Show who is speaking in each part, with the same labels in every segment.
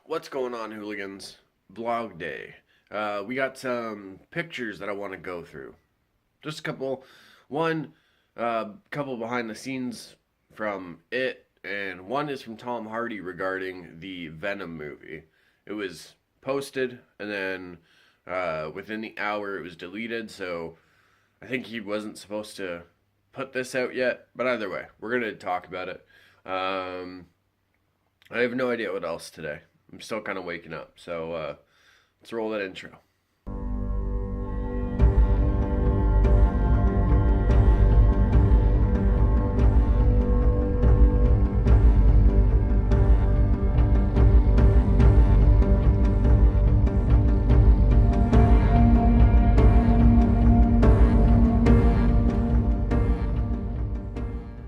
Speaker 1: What's going on, hooligans? Vlog day. We got some pictures that I want to go through. Just a couple. One, couple behind the scenes from it, and one is from Tom Hardy regarding the Venom movie. It was posted, and then within the hour it was deleted, so I think he wasn't supposed to put this out yet. But either way, we're going to talk about it. I have no idea what else today. I'm still kind of waking up, so let's roll that intro.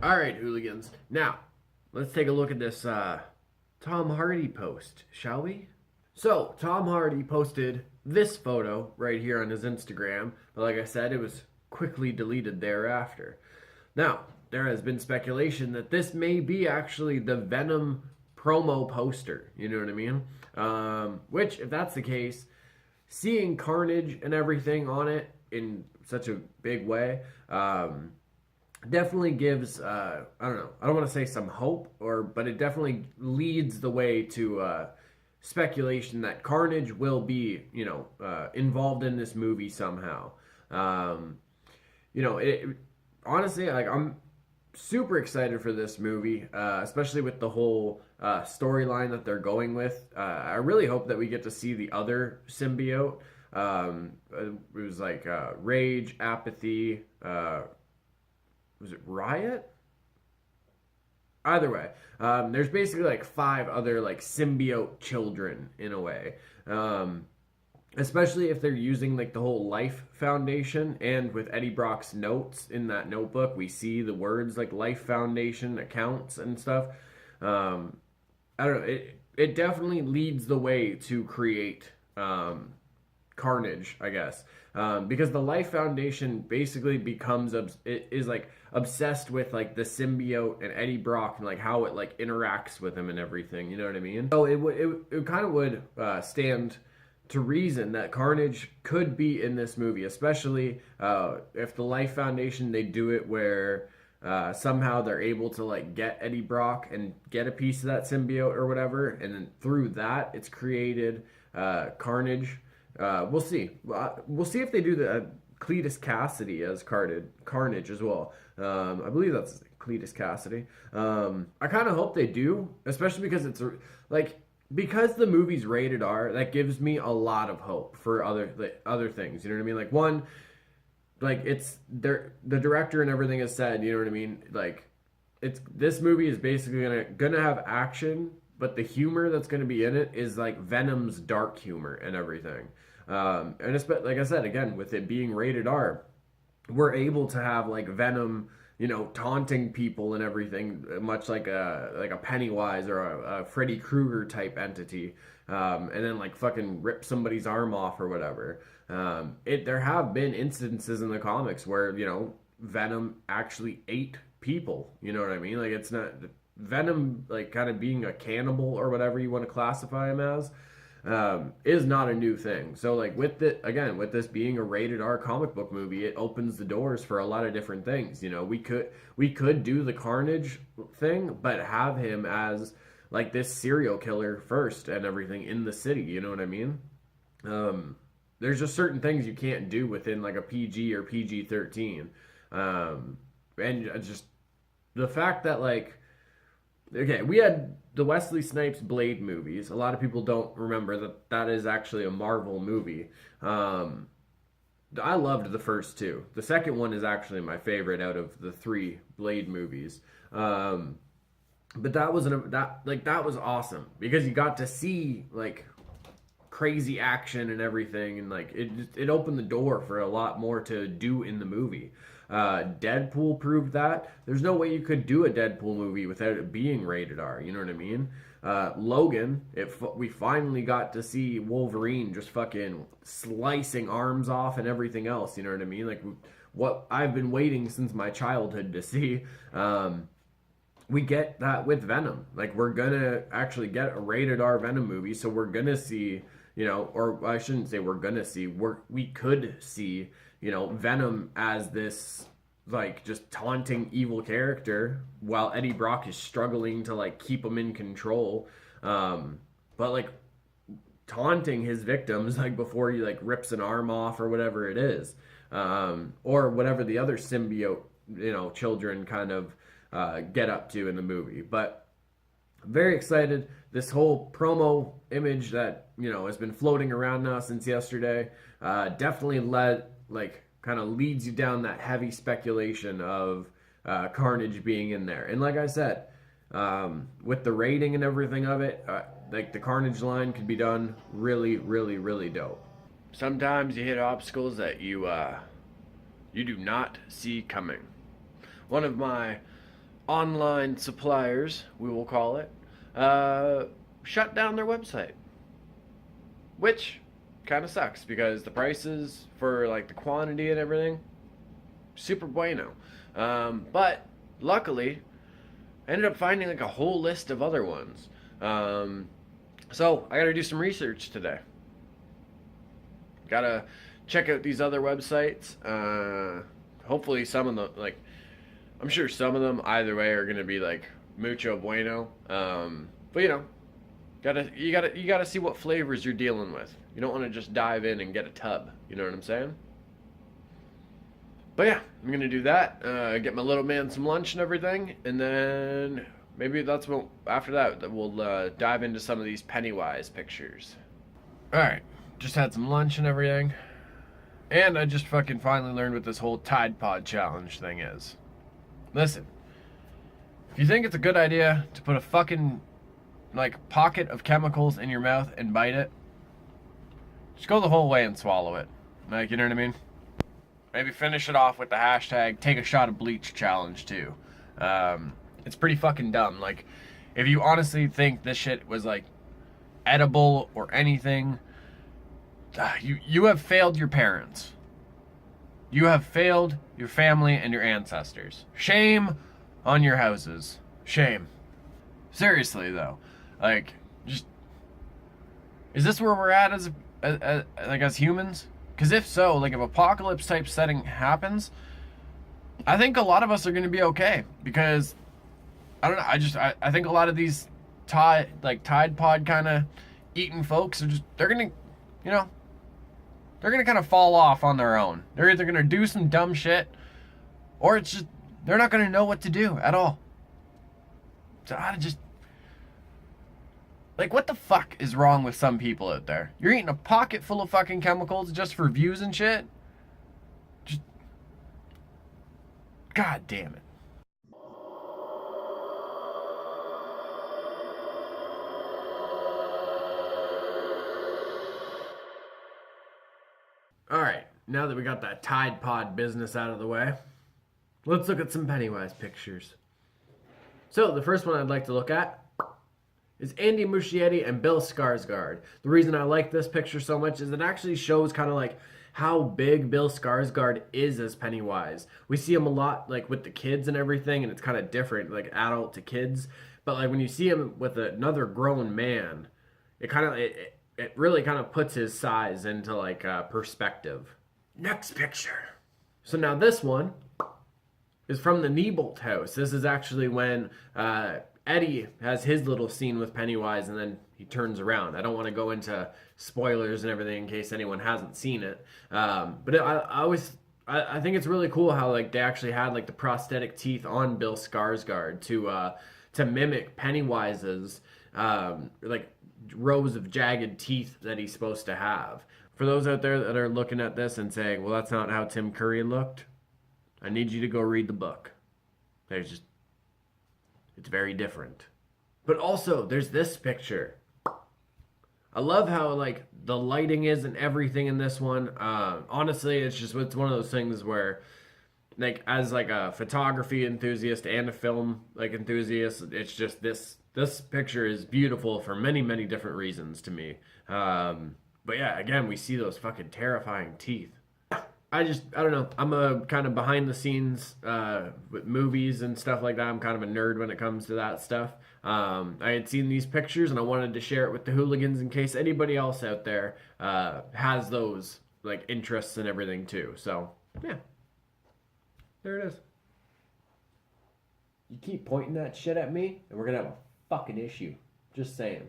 Speaker 1: All right, hooligans. Now, let's take a look at this Tom Hardy post, shall we? So, Tom Hardy posted this photo right here on his Instagram, but like I said, it was quickly deleted thereafter. Now, there has been speculation that this may be actually the Venom promo poster, you know what I mean? Which, if that's the case, seeing Carnage and everything on it in such a big way, definitely gives I don't know, I don't want to say some hope, but it definitely leads the way to speculation that Carnage will be involved in this movie somehow. Honestly, like, I'm super excited for this movie, especially with the whole storyline that they're going with. I really hope that we get to see the other symbiote. It was like Rage, Apathy, was it Riot? Either way, there's basically like 5 other like symbiote children in a way. Especially if they're using like the whole Life Foundation, and with Eddie Brock's notes in that notebook, we see the words like Life Foundation accounts and stuff. I don't know. It definitely leads the way to create Carnage, I guess, because the Life Foundation basically is like obsessed with like the symbiote and Eddie Brock and like how it like interacts with him and everything. You know what I mean? So it kind of would stand to reason that Carnage could be in this movie, especially if the Life Foundation, they do it where somehow they're able to like get Eddie Brock and get a piece of that symbiote or whatever, and then through that it's created Carnage. We'll see. We'll see if they do the Cletus Cassidy as Carnage as well. I believe that's Cletus Cassidy. I kind of hope they do, especially because it's because the movie's rated R. That gives me a lot of hope for other things. You know what I mean? Like, one, like, it's the director and everything has said. You know what I mean? Like, this movie is basically gonna have action, but the humor that's going to be in it is like Venom's dark humor and everything. And it's, like I said, again, with it being rated R, we're able to have like Venom, taunting people and everything, much like a Pennywise or a Freddy Krueger type entity, and then like fucking rip somebody's arm off or whatever. There have been instances in the comics where Venom actually ate people. You know what I mean? Like, it's not Venom, like, kind of being a cannibal or whatever you want to classify him as, is not a new thing. So, like, with this being a rated R comic book movie, it opens the doors for a lot of different things. We could do the Carnage thing, but have him as like this serial killer first and everything in the city. You know what I mean? There's just certain things you can't do within like a PG or PG-13, and just the fact that, like, okay, we had the Wesley Snipes Blade movies. A lot of people don't remember that is actually a Marvel movie. I loved the first 2. The second one is actually my favorite out of the 3 Blade movies. But that was awesome because you got to see like crazy action and everything, and like it opened the door for a lot more to do in the movie. Deadpool proved that. There's no way you could do a Deadpool movie without it being rated R. You know what I mean? Logan, we finally got to see Wolverine just fucking slicing arms off and everything else. You know what I mean? Like, what I've been waiting since my childhood to see. we get that with Venom. Like, we're gonna actually get a rated R Venom movie, so we're gonna see, or I shouldn't say we're gonna see, we could see, Venom as this like just taunting evil character while Eddie Brock is struggling to like keep him in control. But like taunting his victims like before he like rips an arm off or whatever it is, or whatever the other symbiote children kind of get up to in the movie. But very excited. This whole promo image that has been floating around now since yesterday definitely kind of leads you down that heavy speculation of Carnage being in there. And like I said, with the rating and everything of it, like the Carnage line could be done really, really, really dope. Sometimes you hit obstacles that you do not see coming. One of my online suppliers, we will call it, shut down their website, which kind of sucks because the prices for like the quantity and everything, super bueno. But luckily, I ended up finding like a whole list of other ones. So I got to do some research today. Gotta check out these other websites. Hopefully some of them, like, I'm sure some of them either way are gonna be like mucho bueno. But you gotta see what flavors you're dealing with. You don't want to just dive in and get a tub. You know what I'm saying? But yeah, I'm gonna do that. Get my little man some lunch and everything, and then maybe that's what after that we'll dive into some of these Pennywise pictures. All right, just had some lunch and everything, and I just fucking finally learned what this whole Tide Pod challenge thing is. Listen, if you think it's a good idea to put a fucking like pocket of chemicals in your mouth and bite it, just go the whole way and swallow it. Like, you know what I mean? Maybe finish it off with the hashtag take a shot of bleach challenge too. It's pretty fucking dumb. Like, if you honestly think this shit was like edible or anything, you have failed your parents. You have failed your family and your ancestors. Shame on your houses. Shame. Seriously though, like, just, is this where we're at as humans? Because if so, like, if apocalypse type setting happens, I think a lot of us are going to be okay. Because I don't know. I think a lot of these Tide Pod kind of eating folks are just, they're going to, they're going to kind of fall off on their own. They're either going to do some dumb shit, or it's just, they're not going to know what to do at all. So I just, like, what the fuck is wrong with some people out there? You're eating a pocket full of fucking chemicals just for views and shit? Just, god damn it. Alright, now that we got that Tide Pod business out of the way, let's look at some Pennywise pictures. So, the first one I'd like to look at is Andy Muschietti and Bill Skarsgård. The reason I like this picture so much is it actually shows kind of like how big Bill Skarsgård is as Pennywise. We see him a lot like with the kids and everything, and it's kind of different, like adult to kids. But like when you see him with another grown man, it really kind of puts his size into like perspective. Next picture. So now this one is from the Niebolt house. This is actually when Eddie has his little scene with Pennywise and then he turns around. I don't want to go into spoilers and everything in case anyone hasn't seen it. But I think it's really cool how like they actually had like the prosthetic teeth on Bill Skarsgård to mimic Pennywise's like rows of jagged teeth that he's supposed to have. For those out there that are looking at this and saying, well, that's not how Tim Curry looked, I need you to go read the book. It's very different. But also, there's this picture. I love how like the lighting is and everything in this one. Honestly, it's one of those things where, like, as like a photography enthusiast and a film like enthusiast, it's just this picture is beautiful for many, many different reasons to me. But yeah, again, we see those fucking terrifying teeth. I don't know. I'm a kind of behind the scenes with movies and stuff like that. I'm kind of a nerd when it comes to that stuff. I had seen these pictures and I wanted to share it with the hooligans in case anybody else out there has those like interests and everything too. So yeah, there it is. You keep pointing that shit at me and we're gonna have a fucking issue. Just saying.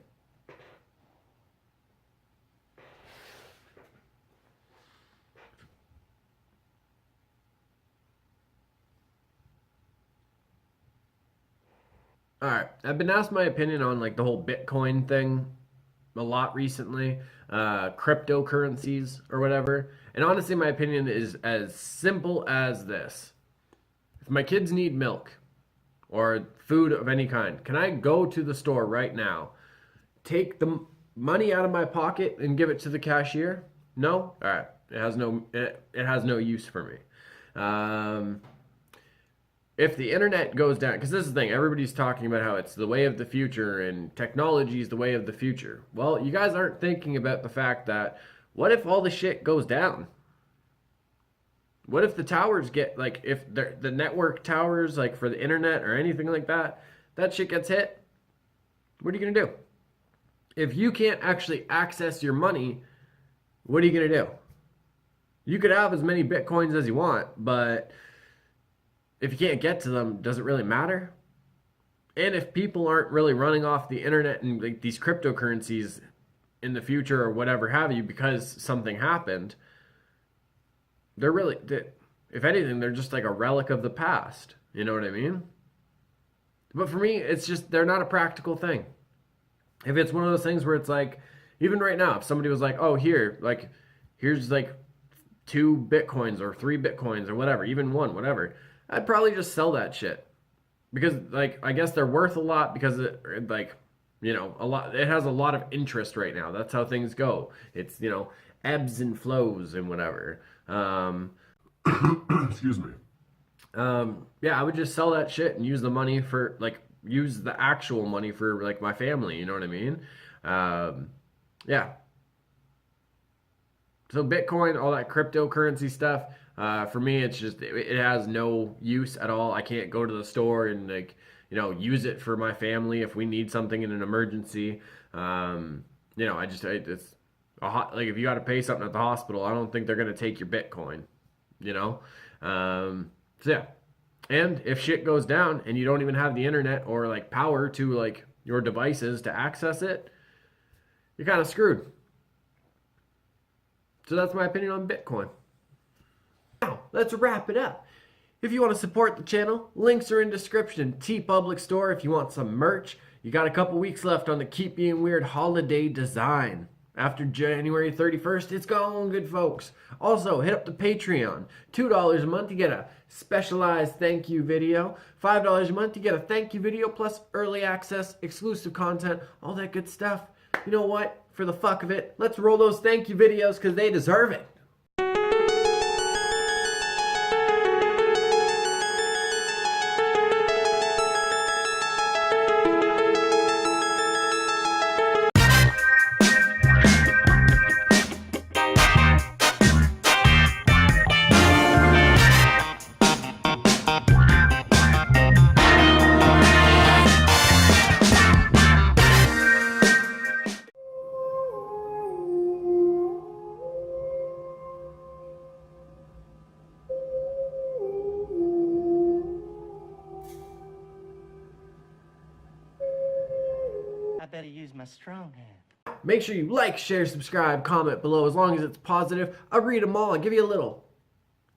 Speaker 1: All right, I've been asked my opinion on like the whole Bitcoin thing a lot recently, cryptocurrencies or whatever. And honestly, my opinion is as simple as this: if my kids need milk or food of any kind, can I go to the store right now, take the money out of my pocket and give it to the cashier? No. All right, it has no use for me. If the internet goes down, because this is the thing, everybody's talking about how it's the way of the future and technology is the way of the future. Well, you guys aren't thinking about the fact that what if all the shit goes down? What if the towers get, like, if the network towers, like for the internet or anything like that, that shit gets hit? What are you going to do? If you can't actually access your money, what are you going to do? You could have as many Bitcoins as you want, but if you can't get to them, does it really matter? And if people aren't really running off the internet and like these cryptocurrencies in the future or whatever have you because something happened, they're really, if anything, they're just like a relic of the past. You know what I mean? But for me, it's just, they're not a practical thing. If it's one of those things where it's like, even right now, if somebody was like, oh, here's like 2 Bitcoins or 3 Bitcoins or whatever, even one, whatever, I'd probably just sell that shit. Because, like, I guess they're worth a lot because it, like, you know, a lot, it has a lot of interest right now. That's how things go. It's, you know, ebbs and flows and whatever.
Speaker 2: Excuse me.
Speaker 1: Yeah, I would just sell that shit and use the money for, like, use the actual money for, like, my family. You know what I mean? Yeah. So Bitcoin, all that cryptocurrency stuff, for me, it's just, it has no use at all. I can't go to the store and, like, you know, use it for my family if we need something in an emergency. You know, it's a hot, like, if you got to pay something at the hospital, I don't think they're going to take your Bitcoin, you know? So yeah. And if shit goes down and you don't even have the internet or, like, power to, like, your devices to access it, you're kind of screwed. So that's my opinion on Bitcoin. Now, let's wrap it up. If you want to support the channel, links are in description. TeePublic Store if you want some merch. You got a couple weeks left on the Keep Being Weird holiday design. After January 31st, it's gone, good folks. Also, hit up the Patreon. $2 a month, you get a specialized thank you video. $5 a month, you get a thank you video plus early access, exclusive content, all that good stuff. You know what? For the fuck of it, let's roll those thank you videos because they deserve it.
Speaker 3: I better use my strong hand.
Speaker 1: Make sure you like, share, subscribe, comment below as long as it's positive. I'll read them all and give you a little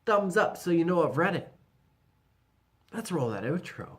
Speaker 1: thumbs up so you know I've read it. Let's roll that outro.